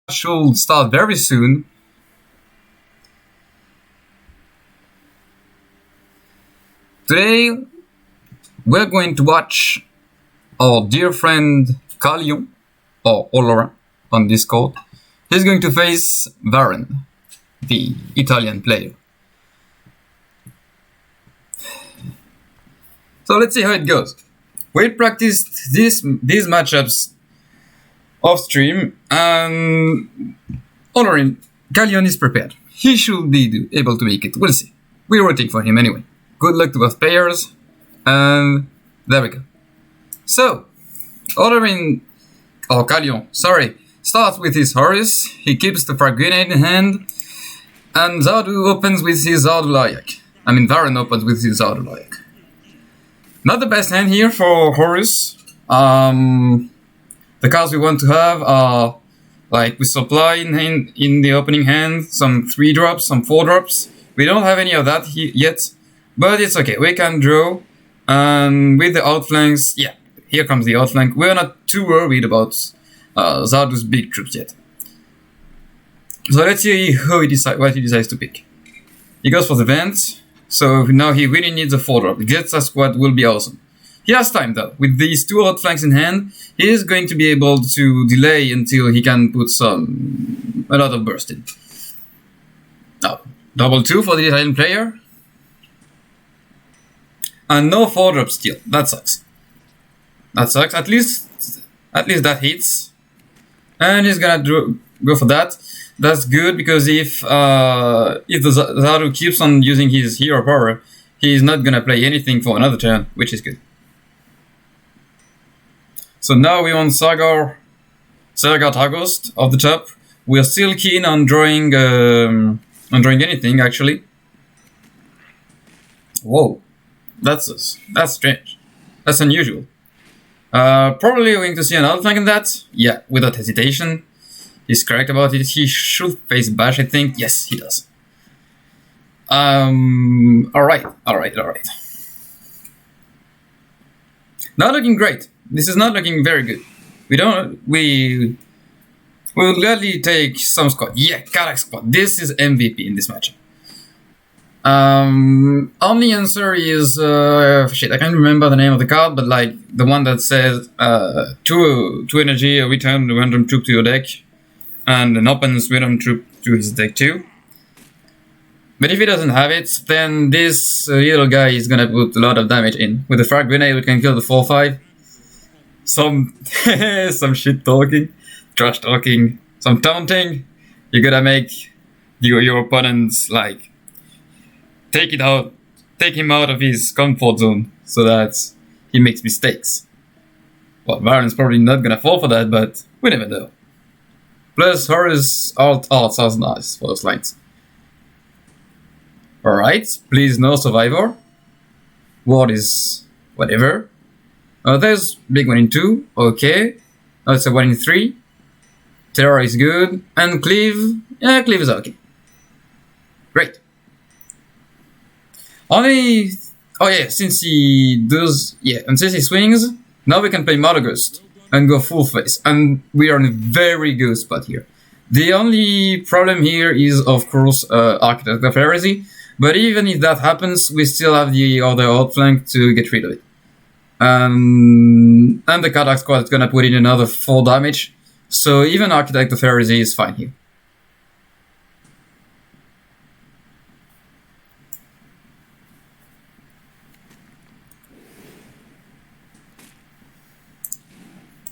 should start very soon. Today, we're going to watch our dear friend Callion, or Laura, on Discord. He's going to face VARR3N, the Italian player. So let's see how it goes. We practiced these matchups off stream, and Callion is prepared. He should be able to make it. We'll see. We're rooting for him anyway. Good luck to both players, and there we go. So, Callion, starts with his Horus. He keeps the frag grenade in hand, and Zardu opens with his Zardu Layak. VARR3N opens with his Zardu Layak. Not the best hand here for Horus. The cards we want to have are like we supply in the opening hand, some 3-drops, some 4-drops. We don't have any of that yet, but it's okay. We can draw, and with the outflanks, yeah, here comes the outflank. We're not too worried about Zardu's big troops yet. So let's see what he decides to pick. He goes for the vent, so now he really needs a 4-drop. Gets a squad will be awesome. He has time though. With these 2 outflanks in hand, he is going to be able to delay until he can put a lot of burst in. Now, double 2 for the Italian player. And no 4-drop steal. That sucks. At least that hits. And he's gonna go for that. That's good because if the Zardu keeps on using his hero power, he's not gonna play anything for another turn, which is good. So now we want Sagar Tagost off the top. We are still keen on drawing anything actually. Whoa, that's strange. That's unusual. Probably going to see an outflank in that. Yeah, without hesitation. He's correct about it. He should face Bash, I think. Yes, he does. Alright. Not looking great. This is not looking very good. We will gladly take some squad. Yeah, Corax squad. This is MVP in this match. Only answer is shit. I can't remember the name of the card, but like the one that says 2 energy, return the random troop to your deck, and an opens random troop to his deck too. But if he doesn't have it, then this little guy is gonna put a lot of damage in. With the frag grenade, we can kill the 4/5. Some shit talking, trash talking, some taunting. You gotta make your opponents like take him out of his comfort zone so that he makes mistakes. Well, VARR3N's probably not gonna fall for that, but we never know. Plus, Horus alt sounds nice for those lines. Alright, please no survivor. Ward is whatever. There's big 1 in 2, okay. It's a 1 in 3. Terror is good. And Cleave, yeah, Cleave is okay. Great. Since he swings, now we can play Mothergust and go full face. And we are in a very good spot here. The only problem here is, of course, Architect of Heresy. But even if that happens, we still have the other outflank to get rid of it. And the Corax squad is gonna put in another 4 damage. So even Architect of Heresy is fine here.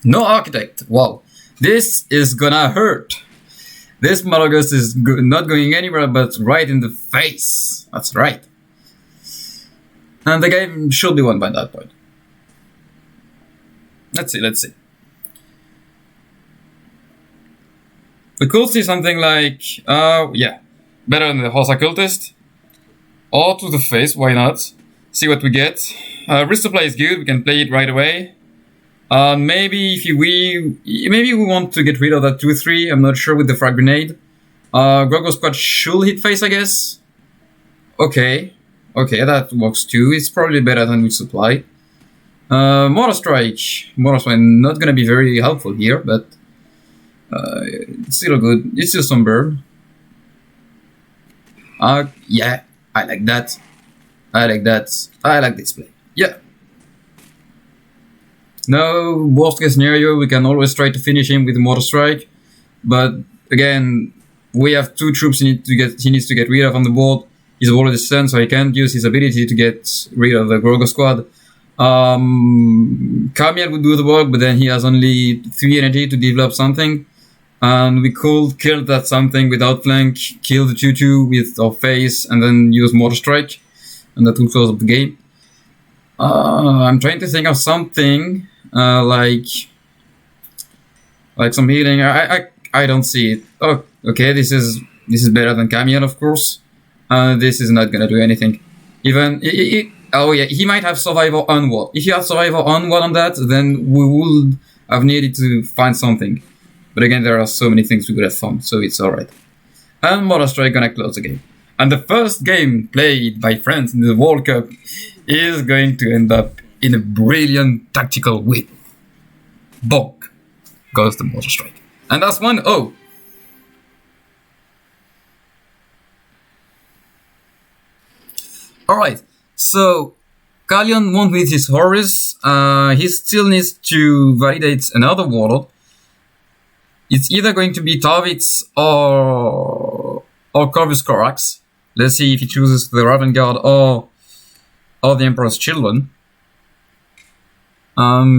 No Architect. Wow. This is gonna hurt. This Mothergust is not going anywhere but right in the face. That's right. And the game should be won by that point. Let's see. We could see something like, better than the Horus Occultist. Or to the face, why not? See what we get. Risk to play is good, we can play it right away. Maybe we want to get rid of that 2/3, I'm not sure with the frag grenade. Grogo squad should hit face, I guess. Okay, that works too. It's probably better than we supply. Mortar Strike not gonna be very helpful here, but It's still good. It's still some bird. Yeah, I like that. I like that. I like this play. Yeah. No, worst case scenario, we can always try to finish him with Mortar Strike. But again, we have 2 troops he needs to get rid of on the board. He's already stunned, so he can't use his ability to get rid of the Grogo squad. Callion would do the work, but then he has only 3 energy to develop something. And we could kill that something with Outflank, kill the 2-2 with our face, and then use Mortar Strike. And that will close up the game. I'm trying to think of something like some healing. I don't see it. Oh, okay. This is better than Callion, of course. This is not gonna do anything. Even oh yeah, he might have Survivor Onward. If you have Survivor Onward on that, then we would have needed to find something. But again, there are so many things we could have found, so it's alright. And Mortar Strike gonna close the game. And the first game played by France in the World Cup is going to end up in a brilliant tactical win. Bonk goes the Mortar Strike. And that's 1-0. Alright, so Callion won with his Horus. He still needs to validate another warlord. It's either going to be Tarvitz or Corvus Corax. Let's see if he chooses the Raven Guard or the Emperor's Children.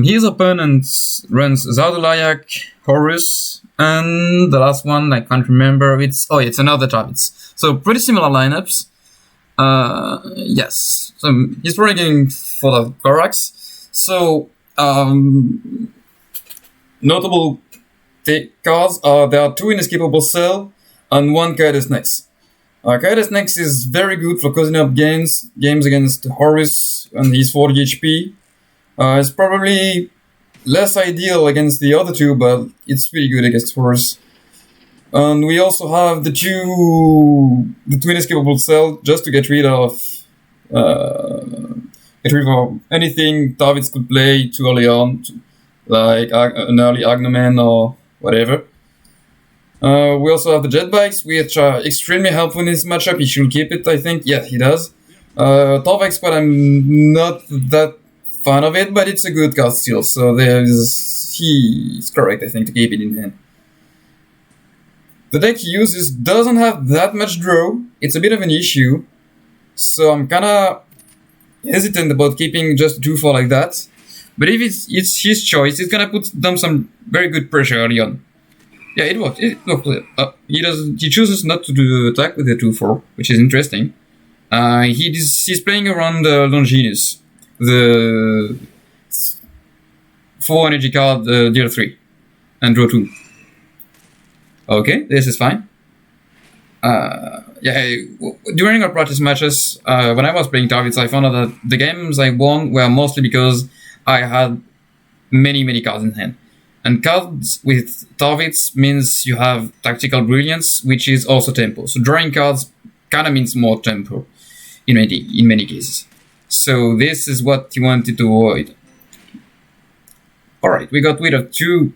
His opponent runs Zardu, Layak, Horus, and the last one I can't remember. It's another Tarvitz. So pretty similar lineups. Yes. So he's probably going for the Corax. So notable cards are there are 2 Inescapable Cell and 1 Kaidos Nex. Kaidos Nex is very good for causing up games against Horus and his 40 HP. It's probably less ideal against the other 2, but it's pretty good against Horus. And we also have the 2 Inescapable Cell just to get rid of anything Tarvitz could play too early on, like an early Agnomen or whatever. We also have the jet bikes, which are extremely helpful in this matchup. He should keep it, I think. Yeah, he does. Tarvex, but I'm not that fan of it, but it's a good card still. So he's correct, I think, to keep it in hand. The deck he uses doesn't have that much draw. It's a bit of an issue. So I'm kinda hesitant about keeping just 2-4 like that. But if it's his choice, it's gonna put them some very good pressure early on. Yeah, it worked. He chooses not to do attack with the 2-4, which is interesting. He's playing around the Longinus, the 4 energy card, deal 3, and draw 2. Okay, this is fine. During our practice matches, when I was playing Tarvitz, I found out that the games I won were mostly because I had many cards in hand. And cards with Tarvitz means you have tactical brilliance, which is also tempo. So drawing cards kind of means more tempo in many cases. So this is what he wanted to avoid. Alright, we got rid of two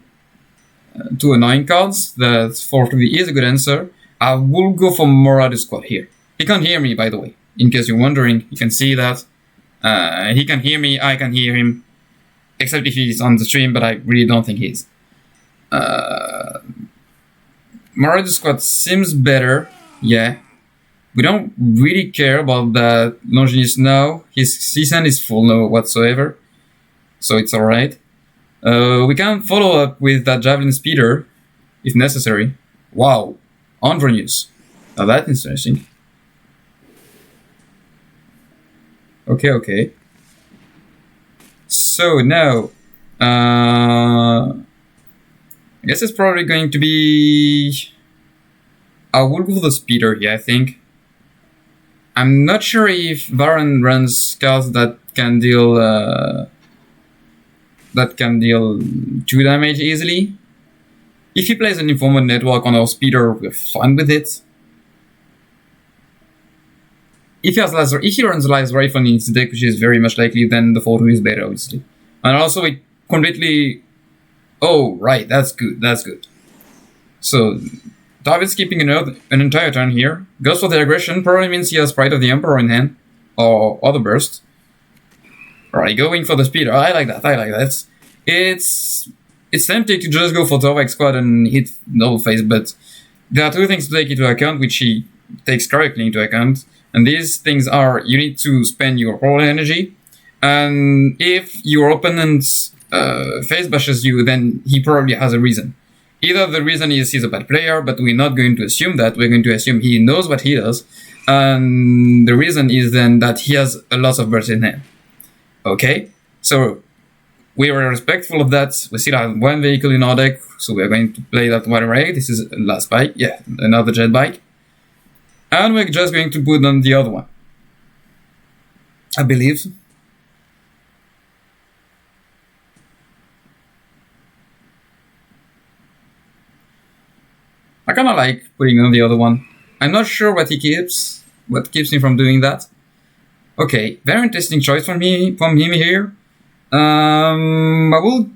annoying cards. That 4-3 is a good answer. I will go for Moradu Squad here. He can't hear me, by the way. In case you're wondering, you can see that. He can hear me, I can hear him. Except if he's on the stream, but I really don't think he is. Moradu Squad seems better, yeah. We don't really care about that Longinus now. His season is full now whatsoever. So it's alright. We can follow up with that Javelin Speeder, if necessary. Wow, Andronius. Now that's interesting. Okay. So now, I guess it's probably going to be... I will go the Speeder here, I think. I'm not sure if Baron runs cards that can deal 2 damage easily. If he plays an Informant Network on our Speeder, we're fine with it. If he runs Lies Rifle in his deck, which is very much likely, then the 4-2 is better, obviously. And also it completely... Oh, right, that's good. So Tarvitz keeping an entire turn here. Goes for the aggression, probably means he has Pride of the Emperor in hand. Or other burst. Alright, going for the speeder. I like that, It's tempting to just go for Torvak squad and hit double face, but there are two things to take into account, which he takes correctly into account. And these things are, you need to spend your whole energy. And if your opponent face bashes you, then he probably has a reason. Either the reason is he's a bad player, but we're not going to assume that. We're going to assume he knows what he does. And the reason is then that he has a lot of burst in hand. Okay, so we are respectful of that. We still have one vehicle in our deck, so we're going to play that one array. This is last bike, yeah, another jet bike. And we're just going to put on the other one, I believe. I kind of like putting on the other one. I'm not sure what keeps me from doing that. Okay, very interesting choice from him here. I would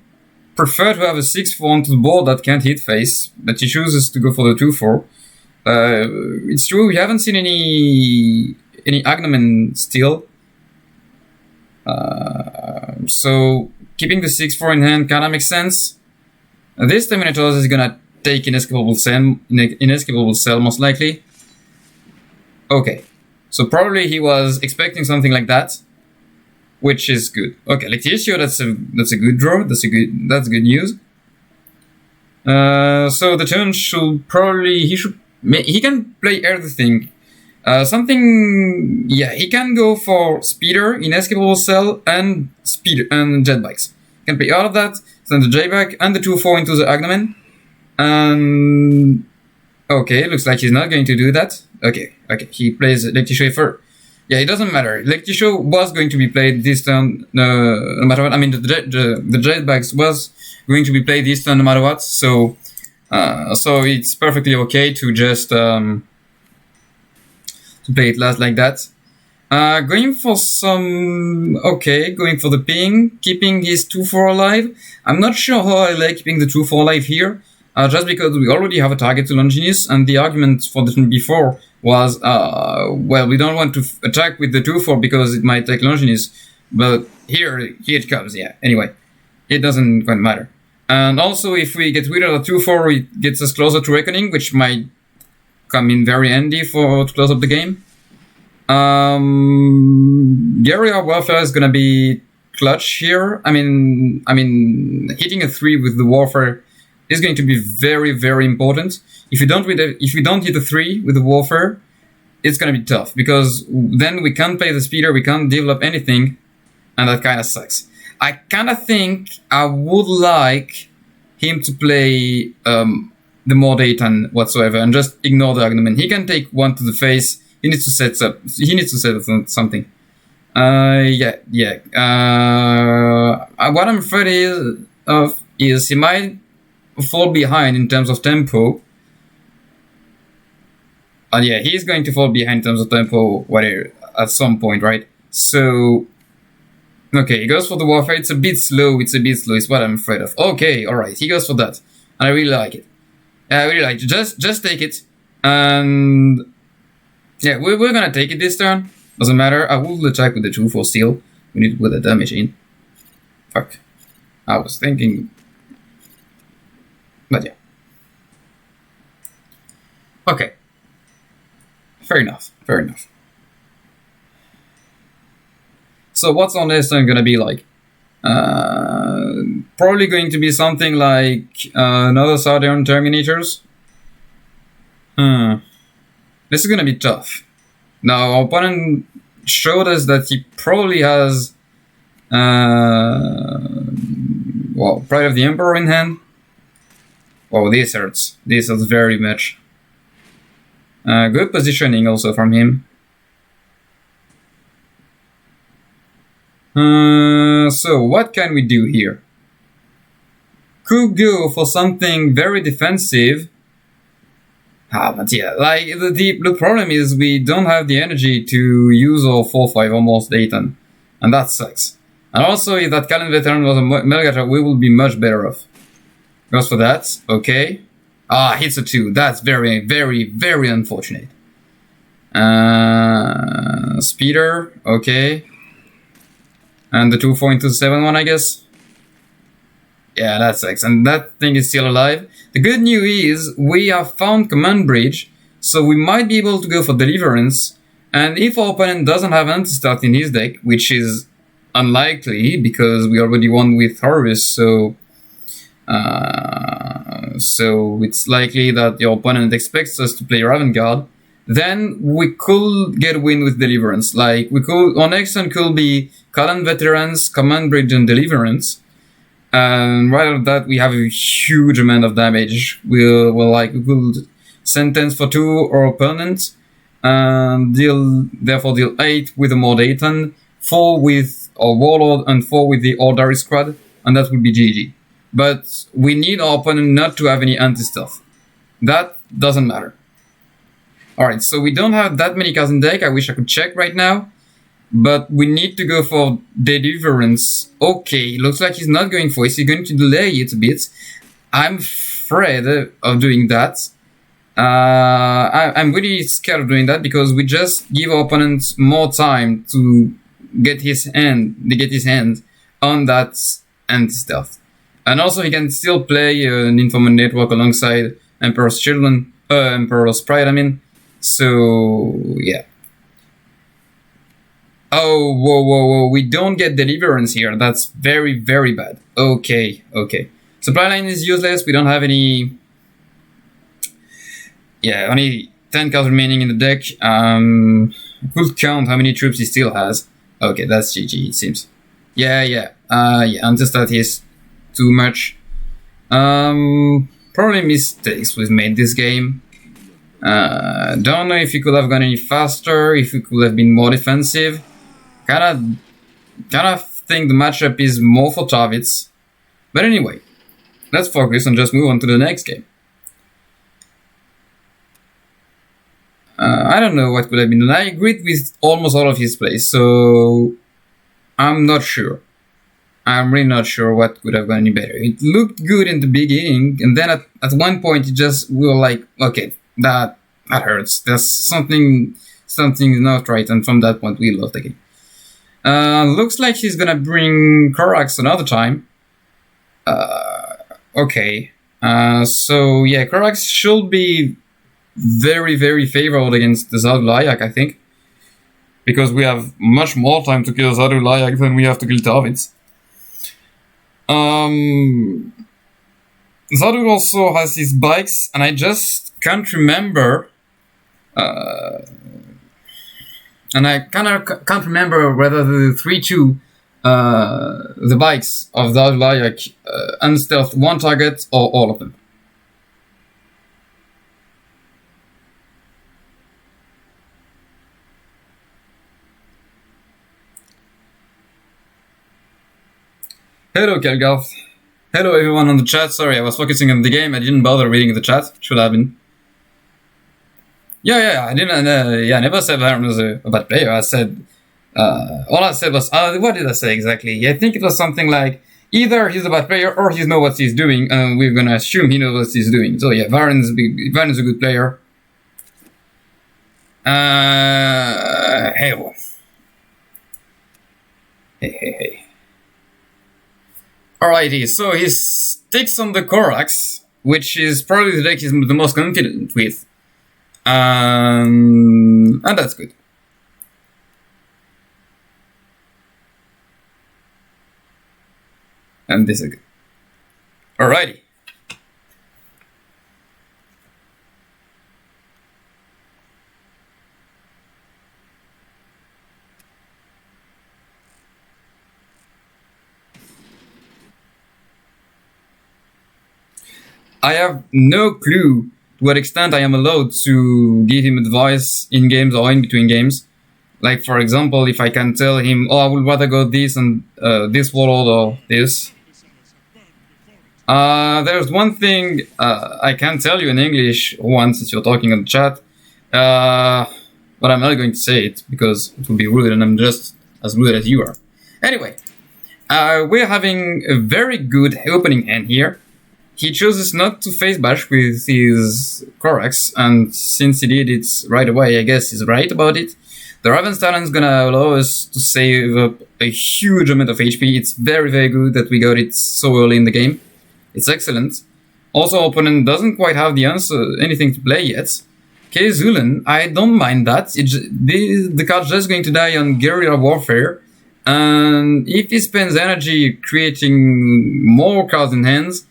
prefer to have a 6-4 onto the board that can't hit face, but he chooses to go for the 2-4. It's true, we haven't seen any Agnomen still. So keeping the 6-4 in hand kinda makes sense. This Terminator is gonna take Inescapable Cell most likely. Okay, so probably he was expecting something like that, which is good. Okay, Lectitio, that's a good draw. That's good news. So the turn he can play everything. He can go for Speeder, Inescapable Cell, and Jet Bikes. He can play all of that, send the J-Back and the 2-4 into the Agnomen. And okay, looks like he's not going to do that. Okay, he plays Lectitio first. Yeah, it doesn't matter. Lectitio was going to be played this turn, no matter what. I mean, the Jetbacks was going to be played this turn no matter what. So it's perfectly okay to just to play it last like that. Going for the ping, keeping his 2-4 alive. I'm not sure how I like keeping the 2-4 alive here. Just because we already have a target to Longinus, and the argument for the turn before was, we don't want to attack with the 2-4 because it might take Longinus, but here it comes, yeah. Anyway, it doesn't quite matter. And also, if we get rid of the 2-4, it gets us closer to Reckoning, which might come in very handy to close up the game. Guerrilla Warfare is gonna be clutch here. I mean, hitting a 3 with the Warfare is going to be very, very important. If you don't hit a 3 with the Warfare, it's going to be tough, because then we can't play the Speeder, we can't develop anything, and that kind of sucks. I kind of think I would like him to play the Mordaton whatsoever and just ignore the Agnomen. He can take one to the face. He needs to set up something. What I'm afraid of is he might fall behind in terms of tempo. And yeah, he's going to fall behind in terms of tempo at some point, right? So, okay, he goes for the Warfare. It's a bit slow, is what I'm afraid of. Okay, alright, he goes for that. And I really like it. I really like it. Just take it. And yeah, we're gonna take it this turn. Doesn't matter. I will attack with the 2-4 steel. We need to put the damage in. Fuck. I was thinking. But yeah. Okay. Fair enough. So what's on this turn gonna be like? Probably going to be something like another Southern Terminators. This is gonna be tough. Now, our opponent showed us that he probably has Pride of the Emperor in hand. Wow, this hurts. This hurts very much. Good positioning also from him. So, what can we do here? Could go for something very defensive. But yeah, like, the problem is we don't have the energy to use our 4-5 almost Dayton. And that sucks. And also, if that Callion veteran was a Melgator, we will be much better off. Goes for that, okay. Ah, hits a 2. That's very, very, very unfortunate. Speeder, okay. And the 2.27 one, I guess. Yeah, that sucks. And that thing is still alive. The good news is we have found Command Bridge, so we might be able to go for Deliverance. And if our opponent doesn't have Anti-Start in his deck, which is unlikely because we already won with Horus, so it's likely that your opponent expects us to play Raven Guard, then we could get a win with Deliverance. Like, our next turn could be Callion Veterans, Command Bridge, and Deliverance. And right after that, we have a huge amount of damage. we could sentence for 2 our opponent, and therefore deal 8 with the Mordaton, 4 with our Warlord, and 4 with the Ordari squad, and that would be GG. But we need our opponent not to have any anti-stealth. That doesn't matter. Alright, so we don't have that many cards in deck. I wish I could check right now. But we need to go for Deliverance. Okay, looks like he's not going for it. He's going to delay it a bit. I'm afraid of doing that. I'm really scared of doing that because we just give our opponent more time to get his hand on that anti-stealth. And also he can still play an Informant Network alongside Emperor's Pride, I mean. So, yeah. Oh, whoa, we don't get Deliverance here. That's very, very bad. Okay. Supply line is useless. We don't have any... Yeah, only 10 cards remaining in the deck. Could count how many troops he still has. Okay, that's GG, it seems. Yeah, Anti-Stat is too much. Probably mistakes we've made this game. Don't know if he could have gone any faster, if he could have been more defensive. Kinda think the matchup is more for Tarvitz. But anyway, let's focus and just move on to the next game. I don't know what could have been done. I agreed with almost all of his plays, so I'm not sure. I'm really not sure what could have gone any better. It looked good in the beginning, and then at one point we were like, okay, that hurts. There's something not right, and from that point we lost the game. Looks like he's gonna bring Corax another time. Okay. So yeah, Corax should be very, very favorable against the Zardu Layak, I think. Because we have much more time to kill Zardu Layak than we have to kill Tarvitz. Zardu also has his bikes, and I just can't remember. And I can't remember whether the 3-2, the bikes of Zardu Layak, unstealth one target or all of them. Hello, Kelgarth. Hello, everyone on the chat. Sorry, I was focusing on the game. I didn't bother reading the chat. Should have been. Yeah. I didn't. I never said Varun was a bad player. I said. All I said was. What did I say exactly? I think it was something like either he's a bad player or he knows what he's doing, and we're gonna assume he knows what he's doing. So yeah, Varun's a good player. Hey. Alrighty, so he sticks on the Corax, which is probably the deck he's the most confident with. And that's good. And this is good. Alrighty. I have no clue to what extent I am allowed to give him advice in games or in between games. Like, for example, if I can tell him, oh, I would rather go this and this warlord or this. There's one thing I can tell you in English once if you're talking in the chat. But I'm not going to say it because it would be rude and I'm just as rude as you are. Anyway, we're having a very good opening hand here. he chooses not to face bash with his Corax, and since he did it right away, I guess he's right about it. The Raven's Talon is gonna allow us to save up a huge amount of HP. It's very, very good that we got it so early in the game. It's excellent. Also, opponent doesn't quite have the answer, anything to play yet. Okay, Zulan, I don't mind that. The card's just going to die on Guerrilla Warfare, and if he spends energy creating more cards in hands,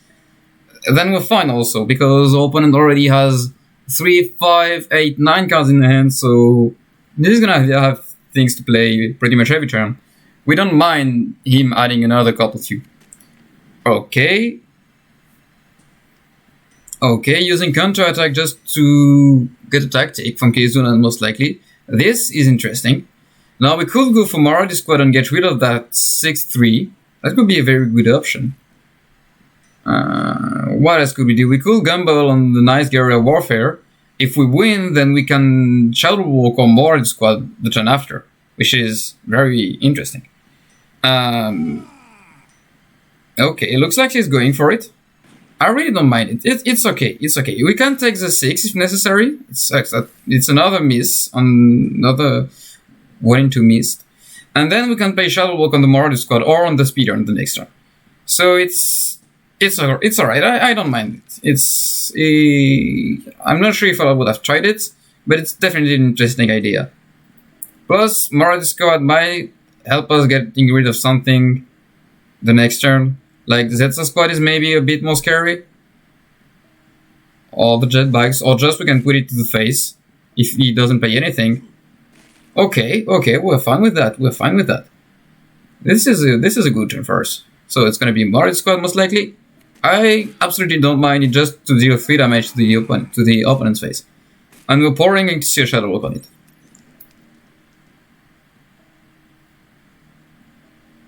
then we're fine also, because opponent already has 3, 5, 8, 9 cards in the hand, so this is gonna have things to play pretty much every turn. We don't mind him adding another couple few. Okay. Okay, using counter-attack just to get a tactic from Kizuna, most likely. This is interesting. Now we could go for Marauder Squad and get rid of that 6-3. That could be a very good option. What else could we do? We could gamble on the nice Guerrilla Warfare. If we win, then we can Shadow Walk on Marauder Squad the turn after, which is very interesting. Okay, it looks like he's going for it. I really don't mind it. It's okay. It's okay. We can take the 6 if necessary. It's another miss on another 1-2 missed, and then we can play Shadow Walk on the Marauder Squad or on the Speeder on the next turn. So it's alright. I don't mind it. I'm not sure if I would have tried it, but it's definitely an interesting idea. Plus, Marauder Squad might help us getting rid of something the next turn. Like the Zetsa Squad is maybe a bit more scary. Or the jetbikes, or just we can put it to the face if he doesn't pay anything. Okay, we're fine with that. This is a good turn for us. So it's gonna be Marauder Squad most likely. I absolutely don't mind it just to deal 3 damage to the opponent's face. And we're pouring into Seer Shadow Walk on it.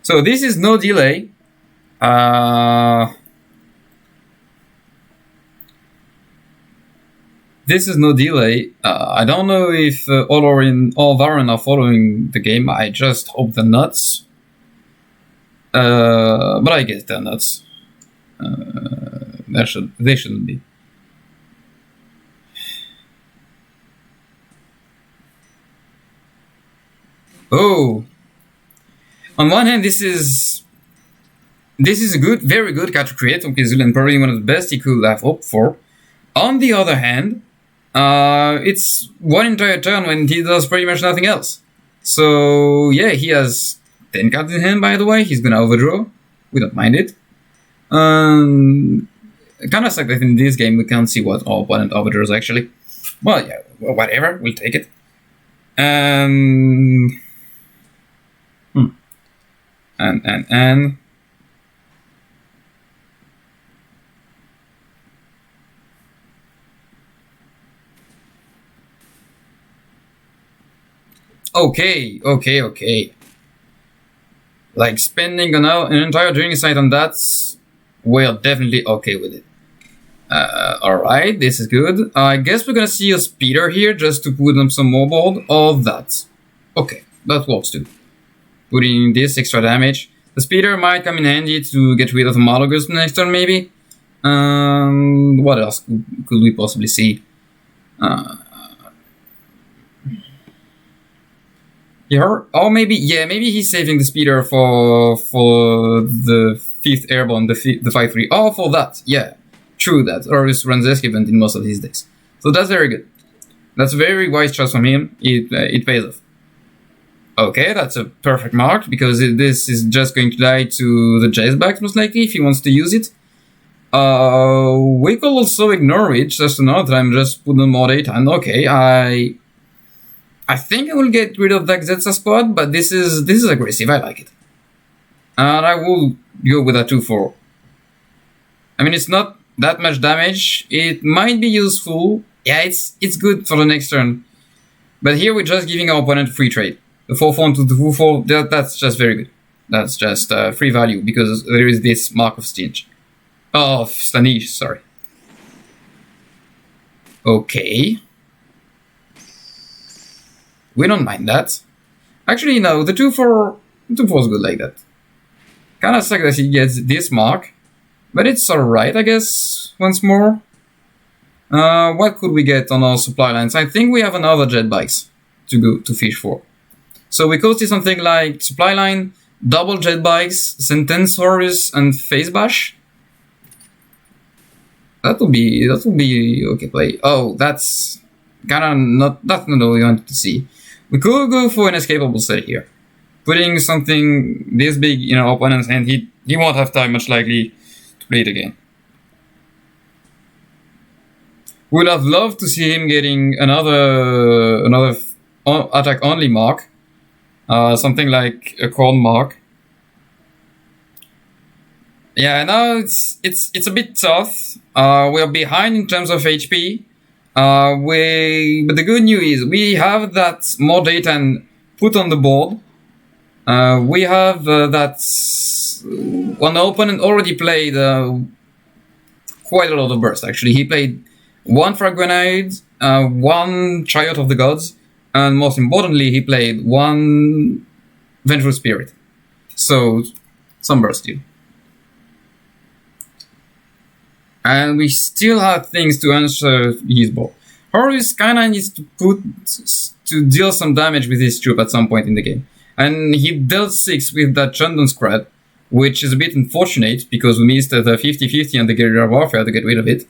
So this is no delay. This is no delay. I don't know if Olorin or VARR3N are following the game. I just hope they're nuts. But I guess they're nuts. They shouldn't be. Oh. On one hand, this is a very good card to create from Kizul, and probably one of the best he could have hoped for. On the other hand, it's one entire turn when he does pretty much nothing else. So yeah, he has 10 cards in hand, by the way. He's gonna overdraw. We don't mind it. Kind of sucks that in this game we can't see what our opponent overdraws actually. Well, yeah, whatever, we'll take it. And Okay. Like spending an entire training site on that, we're definitely okay with it. Alright, this is good. I guess we're gonna see a speeder here just to put them some more board or that. Okay, that works too. Putting this extra damage. The speeder might come in handy to get rid of the Malagos next turn maybe. What else could we possibly see? Or maybe he's saving the speeder for the 5th airborne, the 5-3. Oh, for that, yeah, true that. Horus runs escapement in most of his decks, so that's very good. That's a very wise choice from him. It pays off. Okay, that's a perfect mark because this is just going to die to the Jazzbacks most likely if he wants to use it. We could also ignore it just another time, just put them more data. And okay, I think I will get rid of that Zetsa Squad, but this is aggressive. I like it, and I will go with a 2-4. I mean, it's not that much damage. It might be useful. Yeah, it's good for the next turn. But here we're just giving our opponent free trade. The 4-4 to the 2-4. That's just very good. That's just free value because there is this mark of Stanish. Of Stanish, sorry. Okay. We don't mind that. Actually, no, the 2-4 is good like that. Kinda sucks that he gets this mark. But it's alright, I guess, once more. What could we get on our supply lines? I think we have another jet bikes to go to fish for. So we could see something like supply line, double jet bikes, sentence Horus, and face bash. That would be okay play. Oh, that's kinda not what we wanted to see. We could go for an escapable set here. Putting something this big in our opponent's hand, he won't have time much likely to play it again. Would have loved to see him getting another attack only mark. Something like a corn mark. Yeah, now it's a bit tough. We are behind in terms of HP. But the good news is we have that more data put on the board. We have that one opponent already played quite a lot of burst. Actually, he played one frag grenade, one chariot of the gods, and most importantly, he played one vengeful spirit. So some burst too. And we still have things to answer his ball. Horus kinda needs to deal some damage with his troop at some point in the game. And he dealt 6 with that Chundun squad, which is a bit unfortunate because we missed the 50-50 on the guerrilla warfare to get rid of it.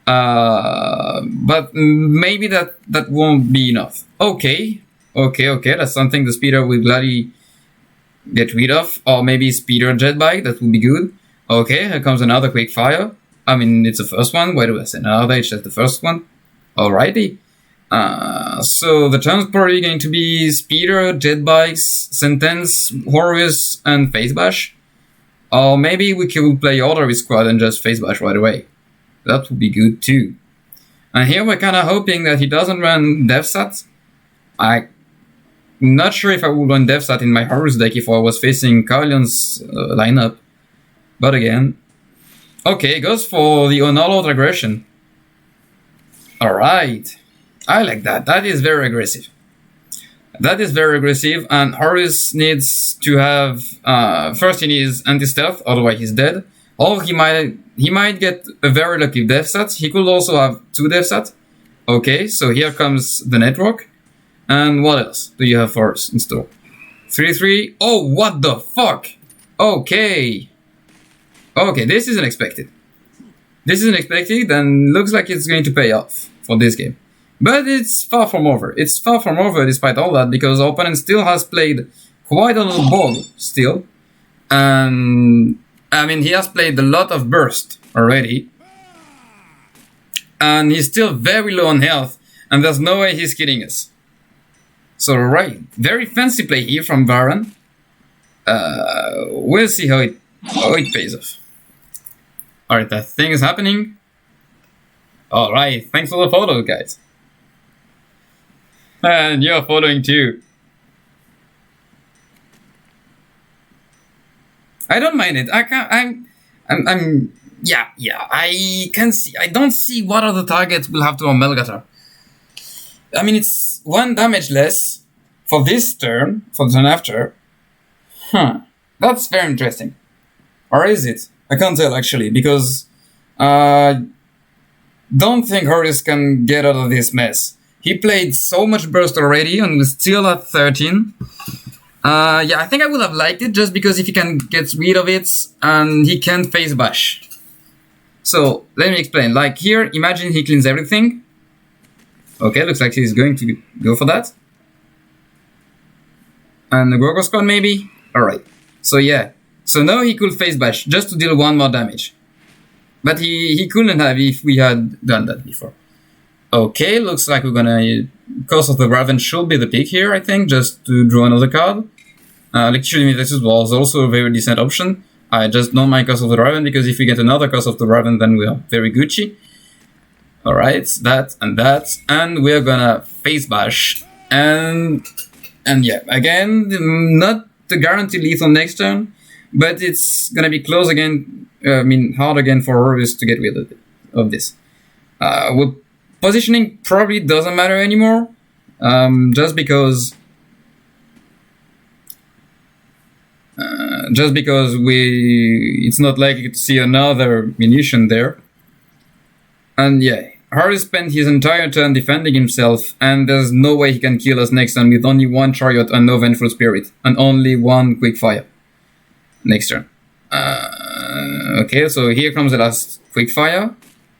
But maybe that won't be enough. Okay, that's something the speeder will gladly get rid of. Or maybe speeder jet bike, that would be good. Okay, here comes another quick fire. I mean, it's the first one. Why do I say another? It's just the first one. Alrighty. So the turn's probably going to be speeder, jet bikes, sentence, Horus, and face bash. Or maybe we could play order with squad and just face bash right away. That would be good too. And here we're kind of hoping that he doesn't run DevSat. I'm not sure if I would run DevSat in my Horus deck if I was facing Callion's lineup. But again, okay, goes for the unallowed aggression. Alright. I like that. That is very aggressive. And Horus needs to have first he needs anti-stealth, otherwise he's dead. Or he might get a very lucky death set. He could also have 2 death sets. Okay, so here comes the network. And what else do you have for us in store? 3-3. Oh, what the fuck? Okay, this is unexpected. And looks like it's going to pay off for this game. But it's far from over. Despite all that, because our opponent still has played quite a little ball still. And I mean, he has played a lot of burst already. And he's still very low on health. And there's no way he's killing us. So, right. Very fancy play here from VARR3N. We'll see how it pays off. Alright, that thing is happening. Alright, thanks for the photo, guys. And you're following too. I don't mind it. I can see. I don't see what other targets will have to on Melgatar. I mean, it's 1 damage less for this turn, for the turn after. That's very interesting. Or is it? I can't tell actually, because don't think Horus can get out of this mess. He played so much burst already and we're still at 13. Yeah, I think I would have liked it just because if he can get rid of it and he can face bash. So let me explain. Like here, imagine he cleans everything. Okay, looks like he's going to go for that. And the Gorgo squad maybe? Alright. So yeah. So now he could face bash just to deal 1 more damage. But he couldn't have if we had done that before. Okay, looks like we're gonna... Curse of the Raven should be the pick here, I think, just to draw another card. Lecture Limitations was also a very decent option. I just don't mind Curse of the Raven, because if we get another Curse of the Raven, then we are very Gucci. Alright, that, and we're gonna face bash. And yeah, again, not the guaranteed lethal next turn, but it's gonna be close again, hard again for Horus to get rid of this. Positioning probably doesn't matter anymore, just because just because it's not likely to see another munition there. And yeah, Horus spent his entire turn defending himself, and there's no way he can kill us next turn with only one chariot and no vengeful spirit, and only one quick fire next turn. Okay, so here comes the last quick fire.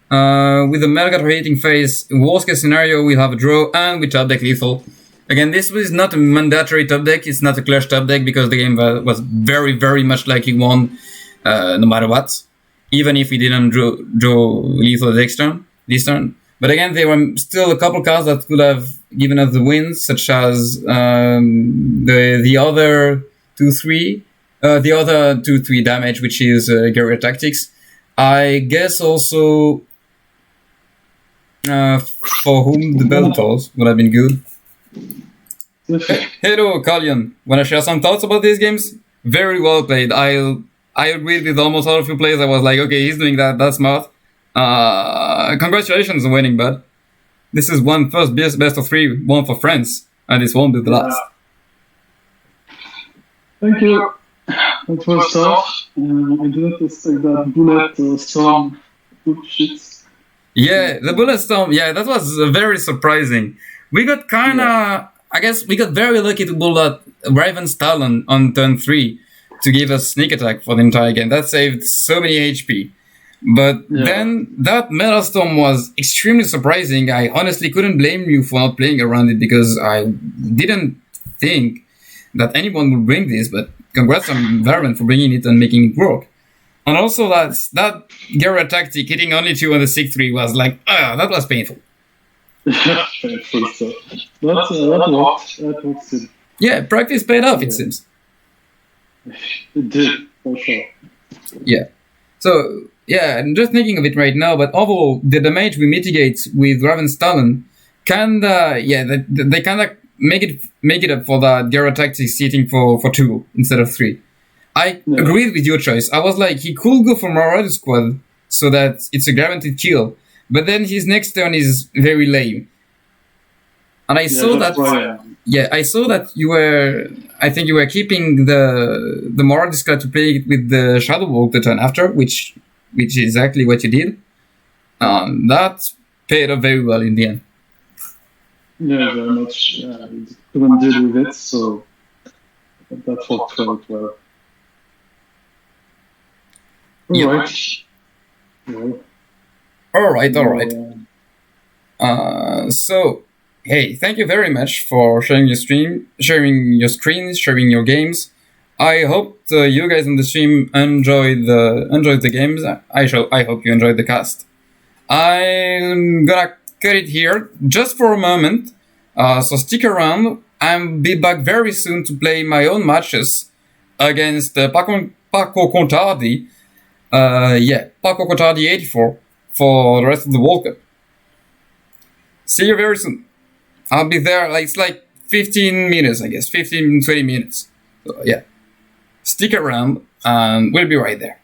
With the Melgat hitting phase, worst case scenario, we'll have a draw, and we top deck lethal. Again, this was not a mandatory top deck, it's not a clutch top deck, because the game was very, very much like he won no matter what. Even if he didn't draw lethal this turn. But again, there were still a couple cards that could have given us the wins, such as the other 2-3 damage, which is Guerrilla Tactics. I guess also for whom the bell tolls would have been good. Hello, Callion. Wanna share some thoughts about these games? Very well played. I agreed with almost all of your plays. I was like, okay, he's doing that. That's smart. Congratulations on winning, bud. This is one first best of 3, one for France, and this won't be the last. Thank you. That was tough. I didn't expect that bullet storm. Good shit. Yeah, the bullet storm. Yeah, that was very surprising. We got I guess we got very lucky to pull that Raven's Talon on turn 3 to give us sneak attack for the entire game. That saved so many HP. But then that Metal Storm was extremely surprising. I honestly couldn't blame you for not playing around it, because I didn't think that anyone would bring this, but congrats on Varren for bringing it and making it work. And also that Guerrilla Tactic hitting only 2 on the 6-3 was like, that was painful. Painful stuff. That worked. Yeah, practice paid off, it seems. It did, for sure. Yeah. So, yeah, I'm just thinking of it right now, but overall, the damage we mitigate with Raven's Talon kinda, they kinda make it up for that Guerrilla Tactics hitting for 2 instead of 3. I agreed with your choice. I was like, he could go for Marauder Squad so that it's a guaranteed kill, but then his next turn is very lame. And I saw that. I saw that you were. I think you were keeping the Marauder Squad to play it with the Shadow Walk the turn after, which is exactly what you did. That paid off very well in the end. Yeah, very much. Couldn't deal with it, so that worked quite well. All right. So, hey, thank you very much for sharing your stream, sharing your screens, sharing your games. I hope you guys on the stream enjoyed the games. I hope you enjoyed the cast. I'm gonna cut it here just for a moment. So stick around. I'll be back very soon to play my own matches against Paco Contardi. Paco Contardi 84 for the rest of the World Cup. See you very soon. I'll be there, it's like 15 minutes, I guess. 15, 20 minutes. So, yeah. Stick around, and we'll be right there.